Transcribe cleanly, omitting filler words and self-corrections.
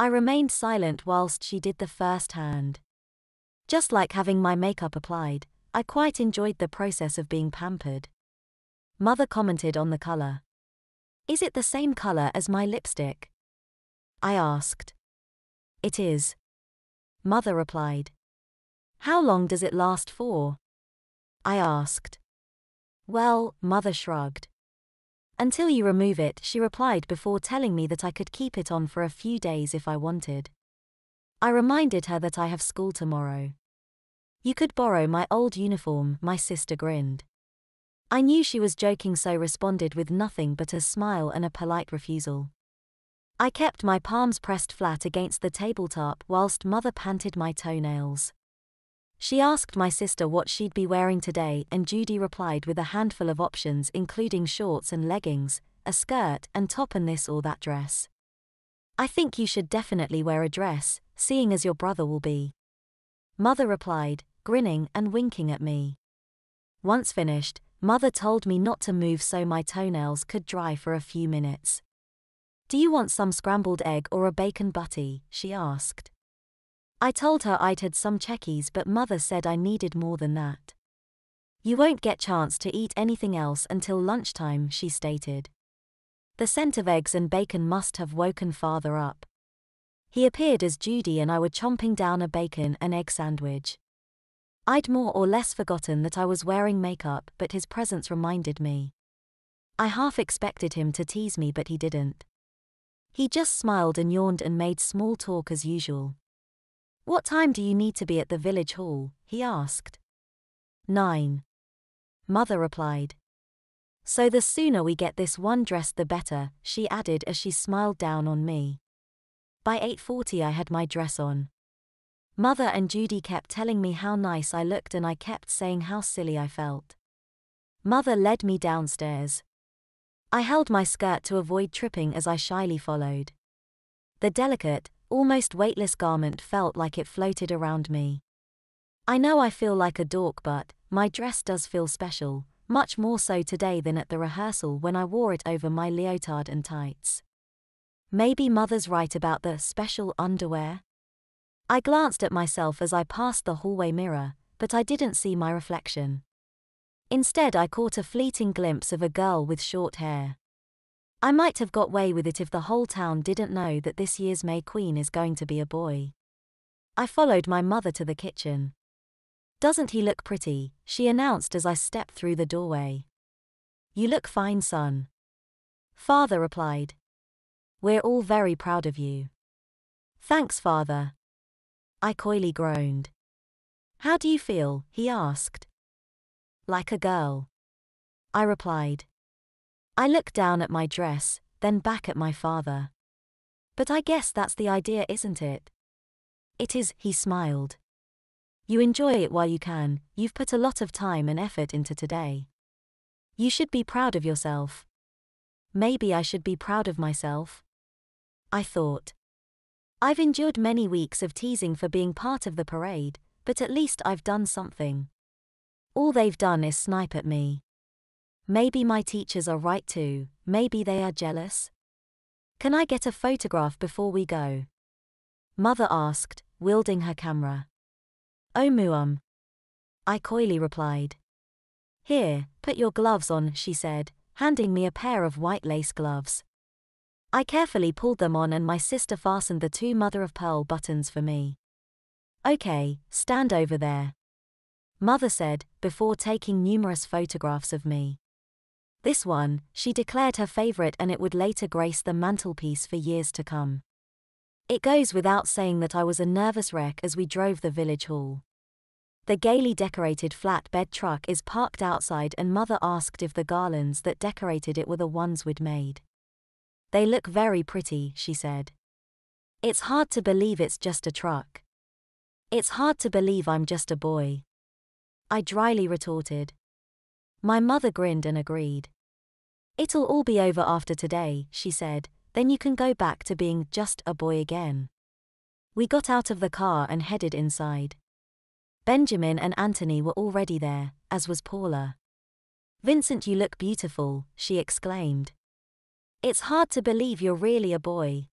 I remained silent whilst she did the first hand. Just like having my makeup applied, I quite enjoyed the process of being pampered. Mother commented on the color. Is it the same color as my lipstick? I asked. It is. Mother replied. How long does it last for? I asked. Well, Mother shrugged. Until you remove it, she replied before telling me that I could keep it on for a few days if I wanted. I reminded her that I have school tomorrow. You could borrow my old uniform, my sister grinned. I knew she was joking, so responded with nothing but a smile and a polite refusal. I kept my palms pressed flat against the tabletop whilst Mother panted my toenails. She asked my sister what she'd be wearing today, and Judy replied with a handful of options including shorts and leggings, a skirt and top and this or that dress. I think you should definitely wear a dress, seeing as your brother will be. Mother replied, grinning and winking at me. Once finished, Mother told me not to move so my toenails could dry for a few minutes. Do you want some scrambled egg or a bacon butty? She asked. I told her I'd had some checkies, but Mother said I needed more than that. You won't get chance to eat anything else until lunchtime, she stated. The scent of eggs and bacon must have woken Father up. He appeared as Judy and I were chomping down a bacon and egg sandwich. I'd more or less forgotten that I was wearing makeup, but his presence reminded me. I half expected him to tease me, but he didn't. He just smiled and yawned and made small talk as usual. What time do you need to be at the village hall? He asked. 9. Mother replied. So the sooner we get this one dressed the better, she added as she smiled down on me. By 8:40 I had my dress on. Mother and Judy kept telling me how nice I looked and I kept saying how silly I felt. Mother led me downstairs. I held my skirt to avoid tripping as I shyly followed. The delicate, almost weightless garment felt like it floated around me. I know I feel like a dork, but my dress does feel special, much more so today than at the rehearsal when I wore it over my leotard and tights. Maybe Mother's right about the special underwear? I glanced at myself as I passed the hallway mirror, but I didn't see my reflection. Instead, I caught a fleeting glimpse of a girl with short hair. I might have got away with it if the whole town didn't know that this year's May Queen is going to be a boy. I followed my mother to the kitchen. Doesn't he look pretty? She announced as I stepped through the doorway. You look fine, son. Father replied. We're all very proud of you. Thanks, Father. I coyly groaned. How do you feel? He asked. Like a girl. I replied. I looked down at my dress, then back at my father. But I guess that's the idea, isn't it? It is, he smiled. You enjoy it while you can, you've put a lot of time and effort into today. You should be proud of yourself. Maybe I should be proud of myself? I thought. I've endured many weeks of teasing for being part of the parade, but at least I've done something. All they've done is snipe at me. Maybe my teachers are right too, maybe they are jealous. Can I get a photograph before we go? Mother asked, wielding her camera. Oh muum. I coyly replied. Here, put your gloves on, she said, handing me a pair of white lace gloves. I carefully pulled them on and my sister fastened the 2 mother-of-pearl buttons for me. Okay, stand over there. Mother said, before taking numerous photographs of me. This one, she declared her favorite, and it would later grace the mantelpiece for years to come. It goes without saying that I was a nervous wreck as we drove the village hall. The gaily decorated flatbed truck is parked outside and Mother asked if the garlands that decorated it were the ones we'd made. They look very pretty, she said. It's hard to believe it's just a truck. It's hard to believe I'm just a boy. I dryly retorted. My mother grinned and agreed. It'll all be over after today, she said, then you can go back to being just a boy again. We got out of the car and headed inside. Benjamin and Anthony were already there, as was Paula. Vincent, you look beautiful, she exclaimed. It's hard to believe you're really a boy.